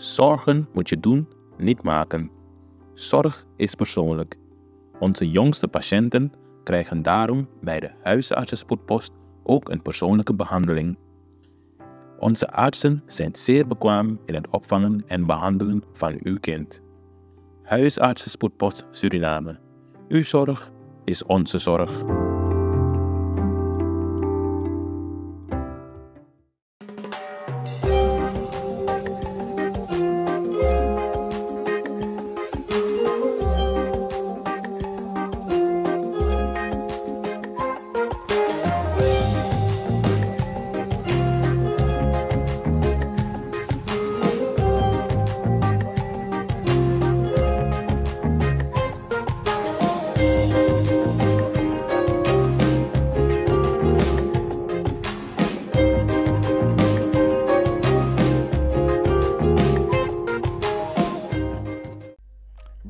Zorgen moet je doen, niet maken. Zorg is persoonlijk. Onze jongste patiënten krijgen daarom bij de huisartsenspoedpost ook een persoonlijke behandeling. Onze artsen zijn zeer bekwaam in het opvangen en behandelen van uw kind. Huisartsenspoedpost Suriname. Uw zorg is onze zorg.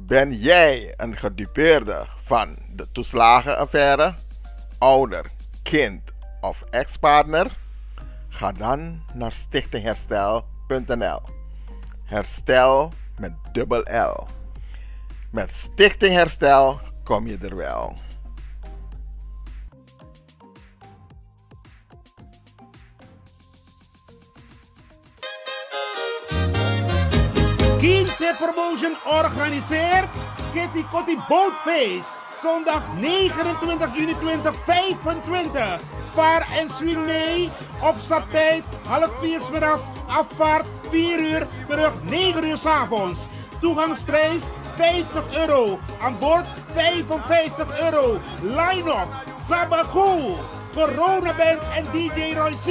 Ben jij een gedupeerde van de toeslagenaffaire, ouder, kind of ex-partner? Ga dan naar stichtingherstel.nl. Herstel met dubbel L. Met Stichting Herstel kom je er wel. 15 Promotion organiseert Kitty Kotti Boatface. Zondag 29 juni 2025. Vaar en swing mee. Opstaptijd 3:30 's middags. Afvaart 4 uur. Terug 9 uur 's avonds. Toegangsprijs €50. Aan boord €55. Line-up Sabaku, Corona Band en DJ Roy C.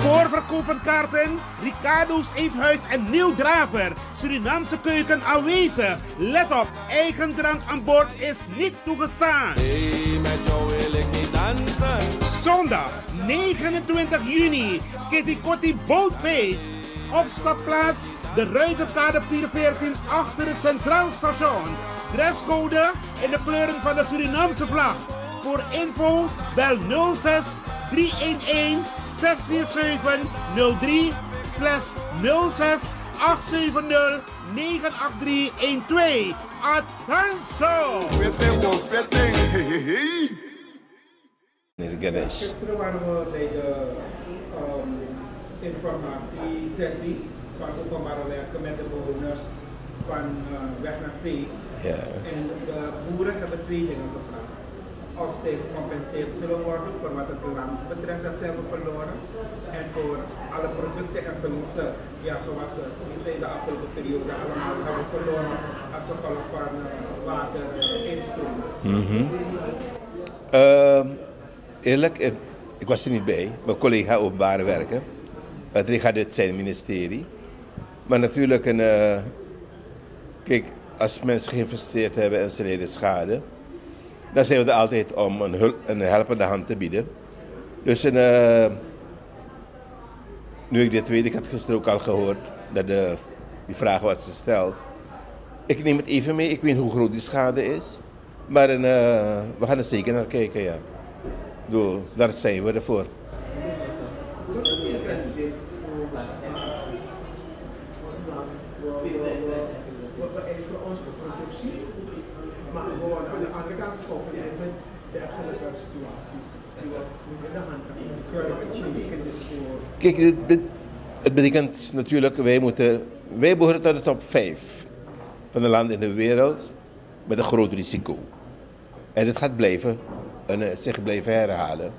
Voorverkoop van kaarten, Ricardo's Eethuis en Nieuw Draver. Surinaamse keuken aanwezig. Let op, eigen drank aan boord is niet toegestaan. Hey, met jou wil ik niet dansen. Zondag 29 juni, Kitty Kotti Boatface. Opstapplaats, de Ruiterkade 414 achter het Centraal Station. Dresscode in de kleuren van de Surinaamse vlag. Voor info bel 06 311 647 03 /06 870 98312. Attenzo! Gisteren waren we bij de informatiesessie van openbare werken met de bewoners van Weg naar Zee. Ja. En de boeren hebben 2 dingen gevraagd. Of zij gecompenseerd zullen worden voor wat het land betreft dat ze hebben verloren. En voor alle producten en verliezen, ja, gewassen die zij de afgelopen periode allemaal hebben verloren als gevolg van water instroom. Eerlijk, ik was er niet bij. Mijn collega openbare werken. Het regardeert zijn ministerie. Maar natuurlijk, kijk, als mensen geïnvesteerd hebben en ze leden schade, dan zijn we er altijd om een helpende hand te bieden. Dus nu ik dit weet, ik had gisteren ook al gehoord dat die vraag was gesteld. Ik neem het even mee, ik weet hoe groot die schade is. Maar we gaan er zeker naar kijken, ja. Daar zijn we ervoor. Maar gewoon aan de andere kant koppelen met dergelijke situaties die we in de hand hebben. Kijk, het betekent natuurlijk, wij behoren tot de top 5 van de landen in de wereld met een groot risico. En dit gaat zich blijven herhalen.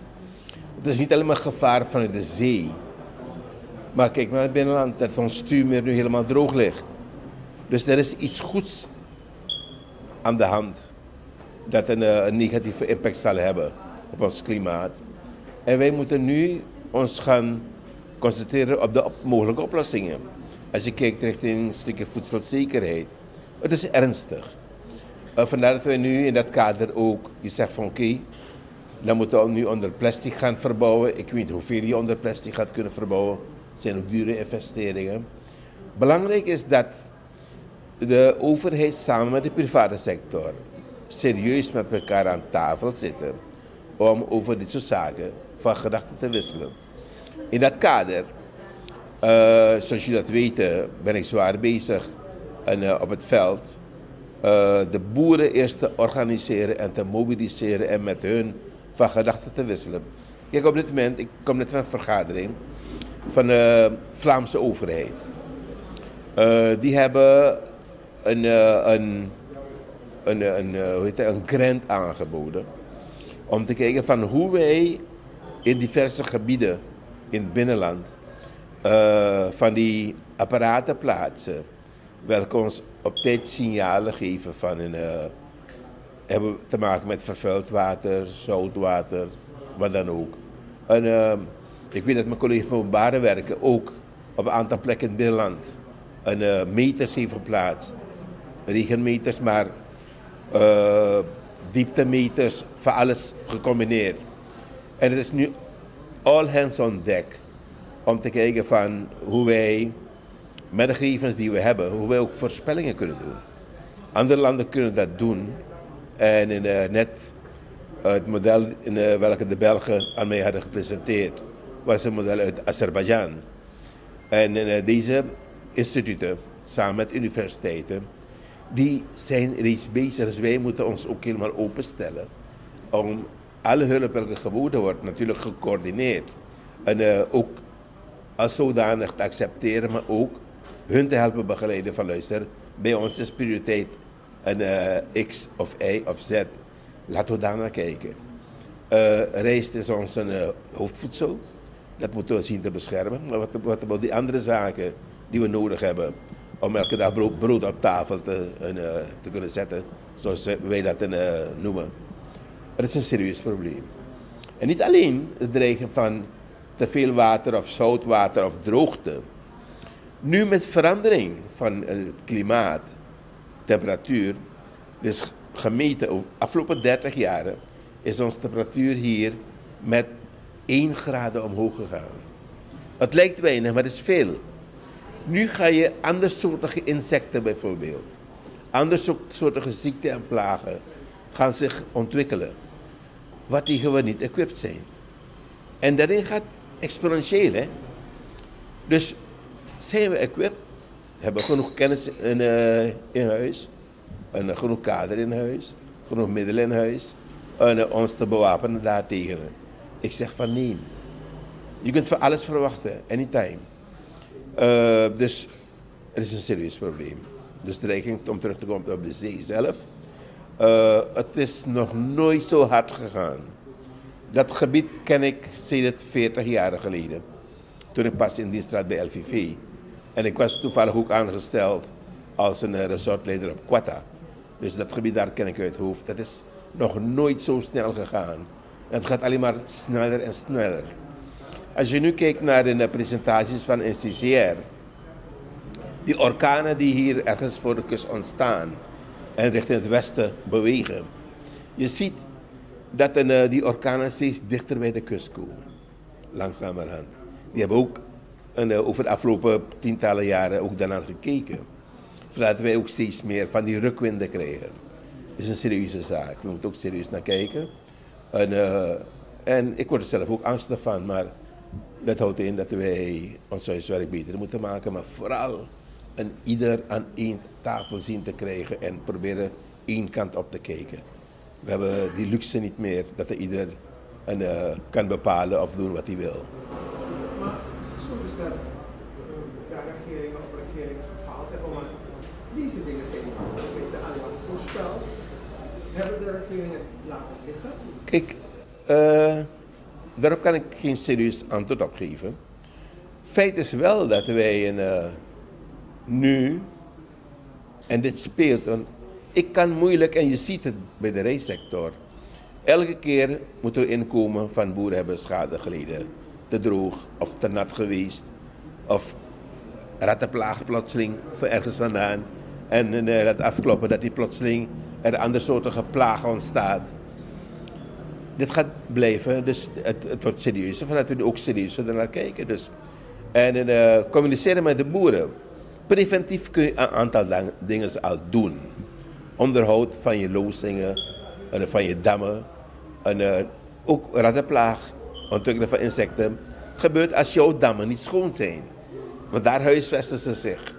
Het is niet alleen maar gevaar vanuit de zee. Maar kijk maar het binnenland, dat ons stuurmeer nu helemaal droog ligt. Dus er is iets goeds aan de hand dat een negatieve impact zal hebben op ons klimaat. En wij moeten nu ons gaan concentreren op de mogelijke oplossingen. Als je kijkt richting een stukje voedselzekerheid, het is ernstig. Vandaar dat wij nu in dat kader ook, je zegt van oké, dan moeten we nu onder plastic gaan verbouwen. Ik weet niet hoeveel je onder plastic gaat kunnen verbouwen. Het zijn ook dure investeringen. Belangrijk is dat de overheid samen met de private sector serieus met elkaar aan tafel zitten om over dit soort zaken van gedachten te wisselen. In dat kader Zoals jullie dat weten ben ik zwaar bezig op het veld. De boeren eerst te organiseren en te mobiliseren en met hun van gedachten te wisselen. Kijk, op dit moment, ik kom net van een vergadering van de Vlaamse overheid. Die hebben een grant aangeboden om te kijken van hoe wij in diverse gebieden in het binnenland van die apparaten plaatsen, welke ons op tijd signalen geven van hebben te maken met vervuild water, zoutwater, wat dan ook. En ik weet dat mijn collega van openbare werken ook op een aantal plekken in het binnenland meters heeft geplaatst. Regenmeters, maar dieptemeters, voor alles gecombineerd. En het is nu all hands on deck om te kijken van hoe wij met de gegevens die we hebben, hoe wij ook voorspellingen kunnen doen. Andere landen kunnen dat doen. En net het model welke de Belgen aan mij hadden gepresenteerd, was een model uit Azerbeidzjan. En deze instituten, samen met universiteiten, die zijn reeds bezig. Dus wij moeten ons ook helemaal openstellen om alle hulp welke geboden wordt, natuurlijk gecoördineerd. En ook als zodanig te accepteren, maar ook hun te helpen begeleiden van luister, bij ons is prioriteit X of Y of Z. Laten we daar naar kijken. Rijst is ons hoofdvoedsel. Dat moeten we zien te beschermen. Maar wat about die andere zaken die we nodig hebben om elke dag brood op tafel te kunnen zetten, zoals wij dat noemen. Dat is een serieus probleem. En niet alleen het dreigen van te veel water of zoutwater of droogte. Nu met verandering van het klimaat, temperatuur, dus gemeten over de afgelopen 30 jaar is onze temperatuur hier met 1 graden omhoog gegaan. Het lijkt weinig, maar het is veel. Nu ga je andersoortige insecten bijvoorbeeld, andersoortige ziekten en plagen gaan zich ontwikkelen, wat tegen we niet equipped zijn. En daarin gaat exponentieel, hè. Dus zijn we equipped, hebben we genoeg kennis in huis, en genoeg kader in huis, genoeg middelen in huis, en ons te bewapenen daartegen. Ik zeg van nee. Je kunt van alles verwachten, anytime. Dus het is een serieus probleem. Dus de dreiging om terug te komen op de zee zelf. Het is nog nooit zo hard gegaan. Dat gebied ken ik sinds 40 jaar geleden. Toen ik pas in dienst trad bij LVV. En ik was toevallig ook aangesteld als een resortleider op Quetta. Dus dat gebied daar ken ik uit het hoofd. Dat is nog nooit zo snel gegaan. En het gaat alleen maar sneller en sneller. Als je nu kijkt naar de presentaties van NCCR, die orkanen die hier ergens voor de kust ontstaan en richting het westen bewegen. Je ziet dat die orkanen steeds dichter bij de kust komen, langzamerhand. Die hebben ook over de afgelopen tientallen jaren ook daarnaar gekeken. Zodat wij ook steeds meer van die rukwinden krijgen. Dat is een serieuze zaak, we moeten ook serieus naar kijken. En ik word er zelf ook angstig van, maar dat houdt in dat wij ons huiswerk beter moeten maken, maar vooral ieder aan één tafel zien te krijgen en proberen één kant op te kijken. We hebben die luxe niet meer dat ieder kan bepalen of doen wat hij wil. Maar soms is dat de regering of regeringsbepaald, want deze dingen zijn niet al lang voorspeld. Hebben de regeringen laten liggen? Kijk, daarop kan ik geen serieus antwoord op geven. Feit is wel dat wij nu, en dit speelt, want ik kan moeilijk, en je ziet het bij de reissector, elke keer moeten we inkomen van boeren hebben schade geleden, te droog of te nat geweest, of rattenplaag plotseling van ergens vandaan, en dat afkloppen dat die plotseling er andersoortige plagen ontstaat. Dit gaat blijven, dus het wordt serieuzer, vanuit we ook serieuzer naar kijken. Dus. En communiceren met de boeren. Preventief kun je een aantal dingen al doen. Onderhoud van je loosingen, van je dammen. Ook rattenplaag, ontwikkelen van insecten, gebeurt als jouw dammen niet schoon zijn. Want daar huisvesten ze zich.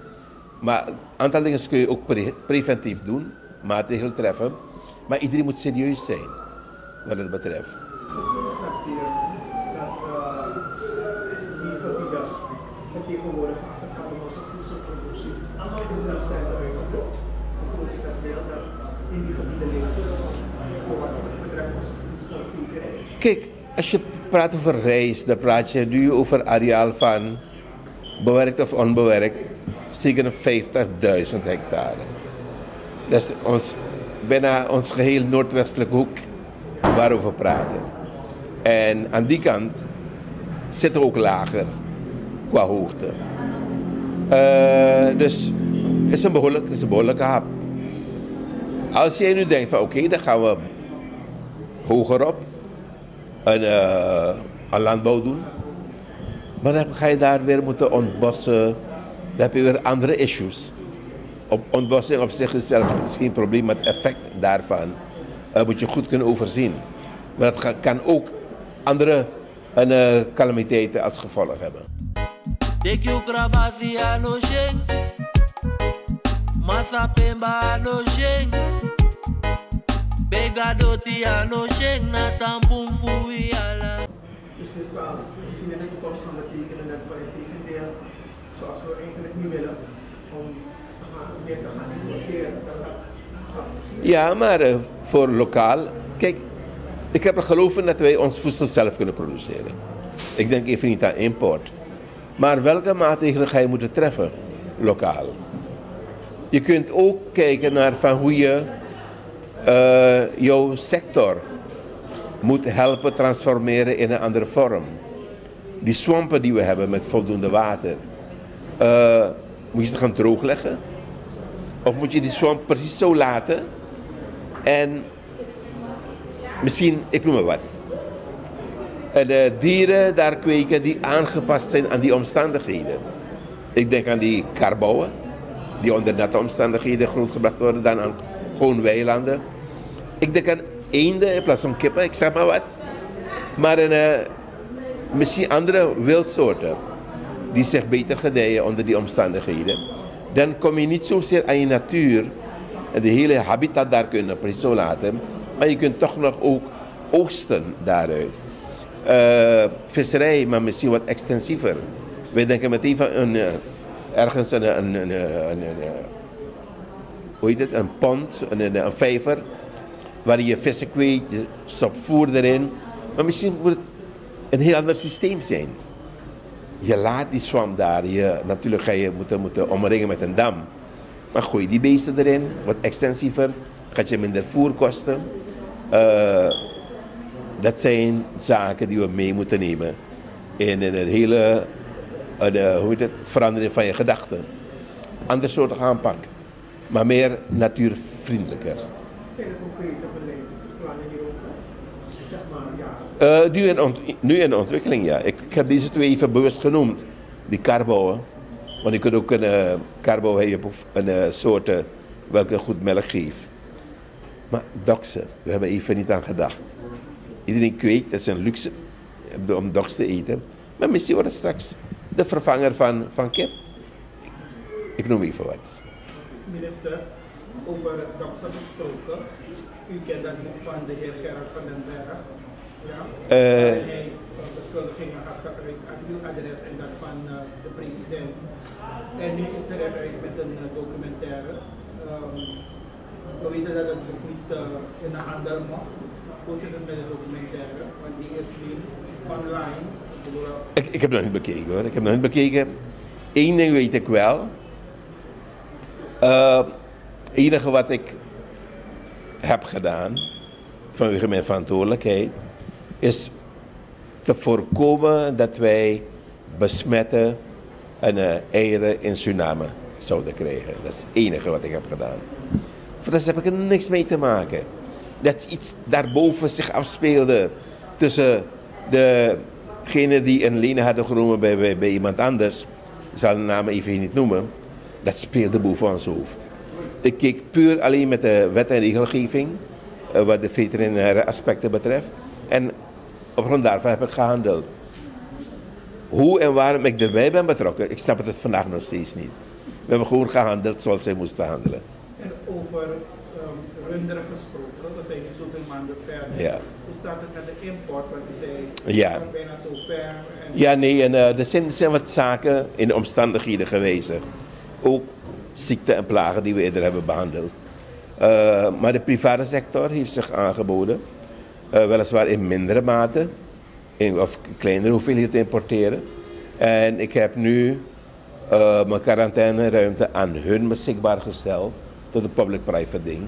Maar een aantal dingen kun je ook preventief doen, maatregelen treffen. Maar iedereen moet serieus zijn, wat het betreft. Vertegenwoordigen als het gaat om onze voedselproductie. Hoe zijn de uitgekocht? Hoe groot is dat deel dat in die gebieden ligt voor wat betreft onze voedselzekerheid? Kijk, als je praat over rijst, dan praat je nu over areaal van bewerkt of onbewerkt, zeker 50.000 hectare. Dat is bijna ons geheel noordwestelijke hoek waarover we praten. En aan die kant zitten we ook lager qua hoogte. Dus het is een behoorlijke hap. Als jij nu denkt van oké, dan gaan we hogerop een landbouw doen. Maar dan ga je daar weer moeten ontbossen. Dan heb je weer andere issues. Ontbossing op zich is zelf geen probleem, maar het effect daarvan moet je goed kunnen overzien. Maar dat kan ook andere calamiteiten als gevolg hebben. Dus dit zal misschien in de toekomst gaan betekenen dat we het tegendeel, zoals we eigenlijk niet willen, om meer te gaan importeren. Ja, maar voor lokaal, kijk, ik heb er geloof in dat wij ons voedsel zelf kunnen produceren. Ik denk even niet aan import. Maar welke maatregelen ga je moeten treffen, lokaal? Je kunt ook kijken naar van hoe je jouw sector moet helpen transformeren in een andere vorm. Die swampen die we hebben met voldoende water, moet je ze gaan droogleggen? Of moet je die swamp precies zo laten en misschien, ik noem maar wat, de dieren daar kweken die aangepast zijn aan die omstandigheden. Ik denk aan die karbouwen, die onder nette omstandigheden grootgebracht worden, dan aan gewoon weilanden. Ik denk aan eenden in plaats van kippen, ik zeg maar wat. Maar misschien andere wildsoorten die zich beter gedijen onder die omstandigheden. Dan kom je niet zozeer aan je natuur en de hele habitat daar kunnen precies zo laten. Maar je kunt toch nog ook oogsten daaruit. Visserij, maar misschien wat extensiever. Wij denken meteen van ergens hoe heet het, een pond, een vijver, waar je vissen kweekt, je stopt voer erin. Maar misschien moet het een heel ander systeem zijn. Je laat die swamp daar, natuurlijk ga je moeten omringen met een dam. Maar gooi die beesten erin, wat extensiever, gaat je minder voer kosten. Dat zijn zaken die we mee moeten nemen in het hele verandering van je gedachten. Ander soort aanpak, maar meer natuurvriendelijker. Zijn er concrete beleidsplannen hierover? Zeg maar, ja. Nu in de ontwikkeling, ja. Ik heb deze twee even bewust genoemd. Die karbouwen. Want je kunt ook een karbouw hebben een soort welke goed melk geeft. Maar doksen, we hebben even niet aan gedacht. Iedereen kweekt, dat is een luxe om doks te eten. Maar misschien wordt het straks de vervanger van kip. Ik noem even wat. Minister, over doksen gesproken. U kent dat boek van de heer Gerard van den Berg. Ja? Hij beschuldigingen had gebruikt aan uw adres en dat van de president. En nu is er eruit met een documentaire. We weten dat het boek niet in de handel mag. Hoe zit het met de documentaire? Want die is nu online. Ik heb nog niet bekeken hoor. Ik heb nog niet bekeken. Eén ding weet ik wel. Het enige wat ik heb gedaan, vanwege mijn verantwoordelijkheid, is te voorkomen dat wij besmetten en eieren in Suriname zouden krijgen. Dat is het enige wat ik heb gedaan. Voor de rest heb ik er niks mee te maken. Dat iets daarboven zich afspeelde tussen degene die een lening hadden genomen bij iemand anders, ik zal de naam even niet noemen, dat speelde boven ons hoofd. Ik keek puur alleen met de wet en regelgeving, wat de veterinaire aspecten betreft. En op grond daarvan heb ik gehandeld. Hoe en waarom ik erbij ben betrokken, ik snap het vandaag nog steeds niet. We hebben gewoon gehandeld zoals zij moesten handelen. En over runderen gesproken, dat zijn nu zoveel maanden verder. Ja. Hoe staat het met de import? Want je zei, Ja. het is bijna zo ver. En Ja, nee, en er zijn wat zaken in de omstandigheden geweest. Ook ziekten en plagen die we eerder hebben behandeld. Maar de private sector heeft zich aangeboden. Weliswaar in mindere mate, of kleinere hoeveelheden importeren. En ik heb nu mijn quarantaineruimte aan hun beschikbaar gesteld, tot een public-private ding.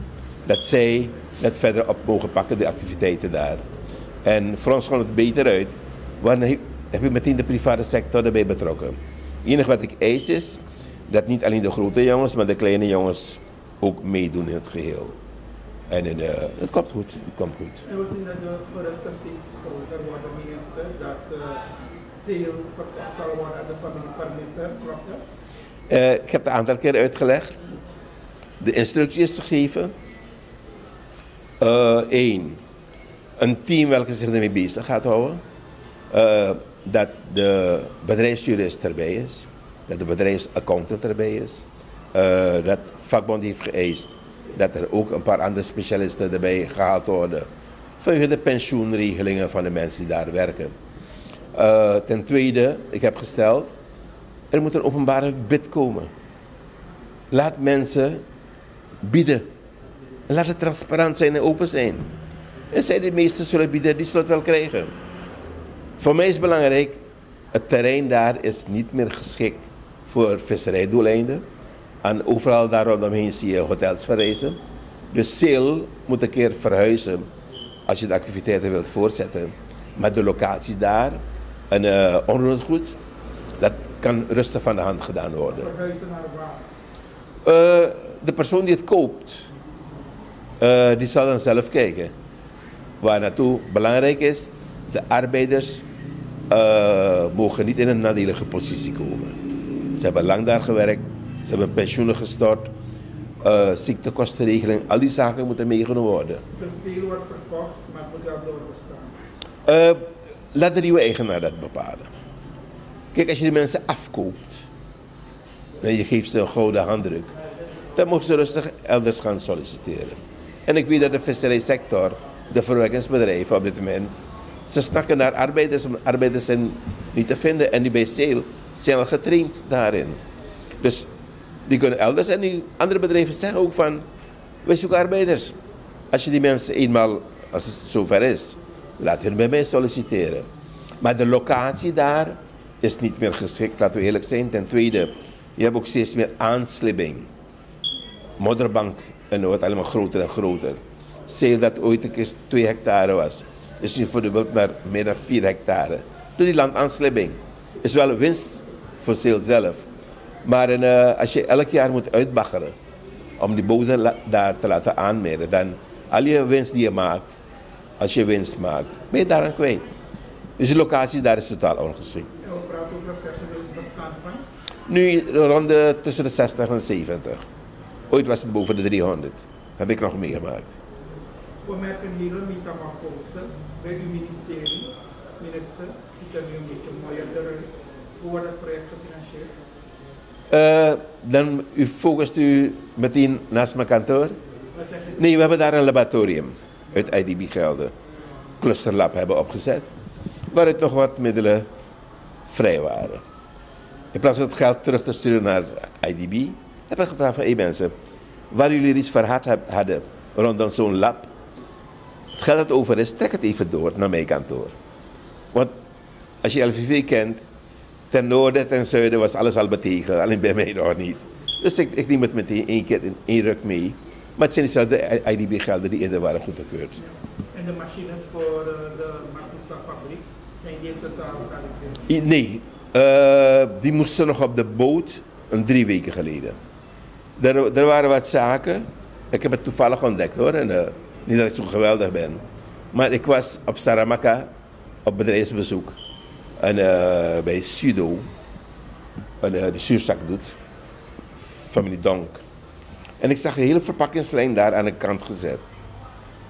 Dat zij het verder op mogen pakken, de activiteiten daar. En voor ons komt het beter uit, want dan heb je meteen de private sector erbij betrokken. Het enige wat ik eis is, dat niet alleen de grote jongens, maar de kleine jongens ook meedoen in het geheel. En het komt goed, het komt goed. we zien dat de geruchten steeds groter worden, minstens dat sale verkocht zal worden aan de familie Vermisser, klopt dat? Ik heb het een aantal keer uitgelegd. De instructie is gegeven. Een team welke zich ermee bezig gaat houden. Dat de bedrijfsjurist erbij is. Dat de bedrijfsaccountant erbij is. Dat vakbond heeft geëist dat er ook een paar andere specialisten erbij gehaald worden. Vanwege de pensioenregelingen van de mensen die daar werken. Ten tweede, ik heb gesteld, er moet een openbare bid komen. Laat mensen bieden. En laat het transparant zijn en open zijn. En zij die meeste zullen bieden, die zullen het wel krijgen. Voor mij is belangrijk, het terrein daar is niet meer geschikt voor visserijdoeleinden. En overal daar rondomheen zie je hotels verrijzen. Dus sale moet een keer verhuizen als je de activiteiten wilt voortzetten. Maar de locatie daar, en onroerend goed, dat kan rustig van de hand gedaan worden. Verhuizen naar waar? De persoon die het koopt, die zal dan zelf kijken. Waar naartoe belangrijk is, de arbeiders mogen niet in een nadelige positie komen. Ze hebben lang daar gewerkt, ze hebben pensioenen gestort, ziektekostenregeling, al die zaken moeten meegenomen worden. De sale wordt verkocht, maar het moet wel doorbestaan. Laat de nieuwe eigenaar dat bepalen. Kijk, als je de mensen afkoopt en je geeft ze een gouden handdruk, dan mogen ze rustig elders gaan solliciteren. En ik weet dat de visserijsector, de verwerkingsbedrijven op dit moment, ze snakken naar arbeiders, maar arbeiders zijn niet te vinden en die bij sale zijn al getraind daarin. Dus die kunnen elders en die andere bedrijven zeggen ook van, wij zoeken arbeiders. Als je die mensen eenmaal, als het zover is, laat hun bij mij solliciteren. Maar de locatie daar is niet meer geschikt, laten we eerlijk zijn. Ten tweede, je hebt ook steeds meer aanslibbing. Modderbank en het wordt allemaal groter en groter. Seel dat ooit een keer 2 hectare was, is nu voor de wild naar meer dan 4 hectare. Door die landaanslibbing. Is wel een winst voor Seel zelf. Maar als je elk jaar moet uitbaggeren om die bodem daar te laten aanmeren, dan al je winst die je maakt, als je winst maakt, ben je daaraan kwijt. Dus de locatie daar is totaal ongeschikt. En we praten over een personeelsbestand van? Nu rond tussen de 60 en 70. Ooit was het boven de 300. Heb ik nog meegemaakt. We merken hier een metamorfose bij uw ministerie. Minister, ziet er nu een beetje mooier eruit. Hoe wordt het project gefinancierd? Dan focust u meteen naast mijn kantoor? Nee, we hebben daar een laboratorium uit IDB-gelden. Clusterlab hebben opgezet. Waaruit nog wat middelen vrij waren. In plaats van het geld terug te sturen naar IDB, heb ik gevraagd van, hey mensen, waar jullie iets voor hadden rondom zo'n lab, het geld dat over is, trek het even door naar mijn kantoor. Want als je LVV kent, ten noorden, ten zuiden was alles al betegeld, alleen bij mij nog niet. Dus ik neem het meteen 1 keer in 1 ruk mee. Maar het zijn dezelfde IDB-gelden die eerder waren goedgekeurd. En de machines voor de Marcousa-fabriek, zijn die intussen al gerealiseerd? Nee, die moesten nog op de boot 3 weken geleden. Er waren wat zaken, ik heb het toevallig ontdekt hoor, en, niet dat ik zo geweldig ben. Maar ik was op Saramaka op bedrijfsbezoek en, bij Sudo, en, de zuurzak doet, familie Donk. En ik zag een hele verpakkingslijn daar aan de kant gezet.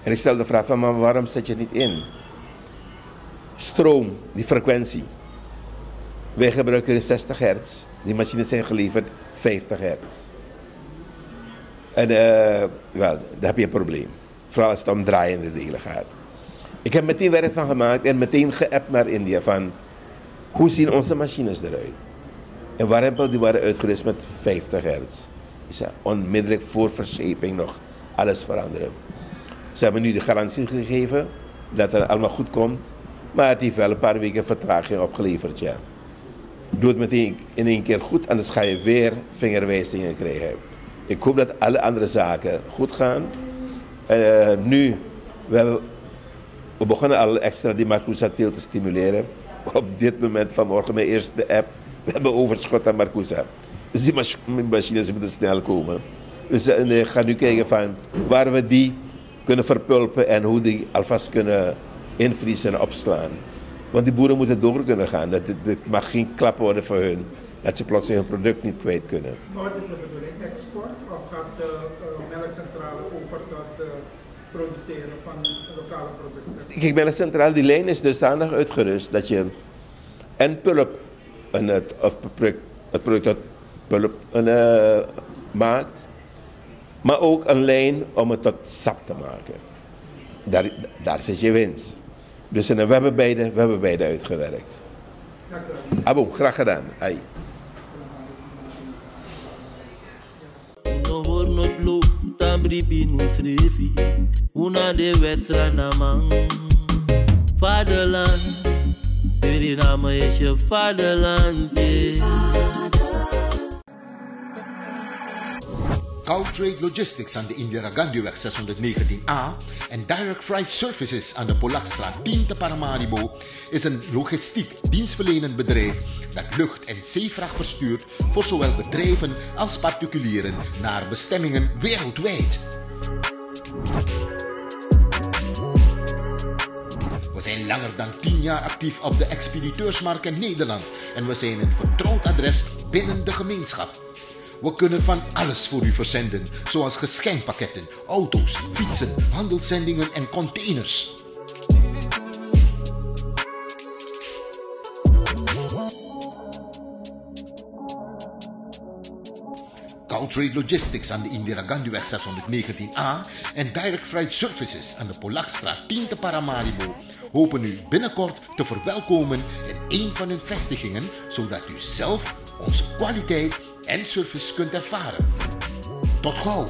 En ik stelde de vraag van, maar waarom zet je het niet in? Stroom, die frequentie. Wij gebruiken 60 hertz. Die machines zijn geleverd 50 hertz. En wel, dan heb je een probleem. Vooral als het om draaiende delen gaat. Ik heb meteen werk van gemaakt en meteen geappt naar India van hoe zien onze machines eruit. En Warempel die waren uitgerust met 50 hertz. Dus ja, onmiddellijk voor verscheping nog alles veranderen. Ze hebben nu de garantie gegeven dat het allemaal goed komt. Maar het heeft wel een paar weken vertraging opgeleverd, ja. Doe het meteen in één keer goed, anders ga je weer vingerwijzingen krijgen. Ik hoop dat alle andere zaken goed gaan. Nu, we begonnen al extra die Marcousa-teel te stimuleren. Op dit moment vanmorgen mijn eerste app. We hebben overschot aan Marcousa. Dus die machines moeten snel komen. Dus we gaan nu kijken van waar we die kunnen verpulpen en hoe die alvast kunnen invriezen en opslaan. Want die boeren moeten door kunnen gaan. Dit mag geen klap worden voor hun. Dat ze plotseling hun product niet kwijt kunnen. Maar wat is de bedoeling? Export? Of gaat de melkcentrale over tot produceren van lokale producten? Kijk, melkcentrale, die lijn is dusdanig uitgerust dat je en pulp, het product dat pulp maakt, maar ook een lijn om het tot sap te maken. Daar zit je winst. Dus we hebben beide uitgewerkt. Dank u wel. Abo, graag gedaan. Ai. No horno blu, tambri pinu srefi, una de westra namang. Vaderland, Suriname is je vaderland. Gautrade Logistics aan de Indira Gandhiweg 619A en Direct Freight Services aan de Polakstraat 10 te Paramaribo is een logistiek dienstverlenend bedrijf dat lucht- en zeevracht verstuurt voor zowel bedrijven als particulieren naar bestemmingen wereldwijd. We zijn langer dan 10 jaar actief op de expediteursmarkt in Nederland en we zijn een vertrouwd adres binnen de gemeenschap. We kunnen van alles voor u verzenden, zoals geschenkpakketten, auto's, fietsen, handelszendingen en containers. Gautrade Logistics aan de Indira Gandhiweg 619A en Direct Freight Services aan de Polakstraat 10 te Paramaribo hopen u binnenkort te verwelkomen in een van hun vestigingen, zodat u zelf onze kwaliteit en service kunt ervaren. Tot gauw!